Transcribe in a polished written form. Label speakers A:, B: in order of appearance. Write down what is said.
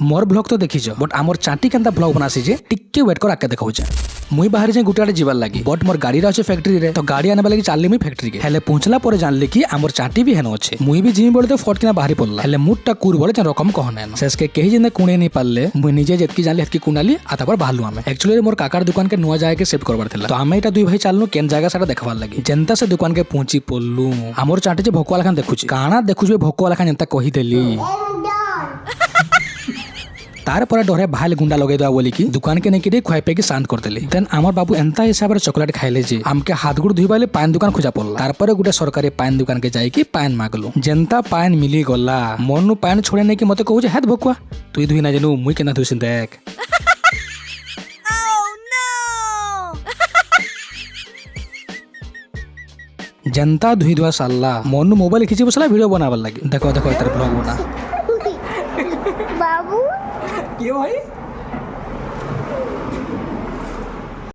A: मोर blog तो देखी but आमर चाटी केंता ब्लॉग बनासी जे टिके वेट कर आके देखाऊचे। मुई बाहर जे गुटे आड़े जीवार लगी बट मोर गाड़ी अच्छे फैक्ट्री रे तो गाड़ी आने लगी चलली मुई फैक्ट्री के हेले पहुंचला पर जानली कि आमर चाटी भी हेन अच्छे। मुई भी जिमी बोले तो फट किना बाहरी पड़ला हेले मुडटा कुर बोले रकम कहने शेष के कहीं जेने कुणे नहीं पारले मुई निजे जेतकी जानली हेतकी कुनाली आतापर बाहरलु आमे। एक्चुअली मोर काकार दुकान के नुआ जाए के सेट करबार थिला तो आमे एटा दुई भाई चालनु केन जायगा सारा देखबार लगी जेंता से दुकान के पहुंची पड़लु आमर चाटी जे भोकवा लेखान देखुची काना देखुची भोकवा लेखान जेंता कही देली तार पर डरे भाल गुंडा लगे दवा बोली की दुकान के नहीं खुआई पे शांत कर देली। देन आमर बाबू एंता हिसाब से चॉकलेट खाइले जे हमके हाथ गुड़ धुईबाले पान दुकान खोजा पड़ला तार पर गुटे सरकारी पान दुकान के जाई की पान मागलु जेंता पान मिली गला मोरनु पान छोड़े नहीं कि मते कहू जे हेत भोकुआ तुई धुई ना जानू मुई केना धुइसिन देख। जनता धुई धुआ साला मोरनु मोबाइल खींची बसला वीडियो बनावल लगी देखो देखो इतर ब्लॉग बना
B: बाबू
A: क्यों भाई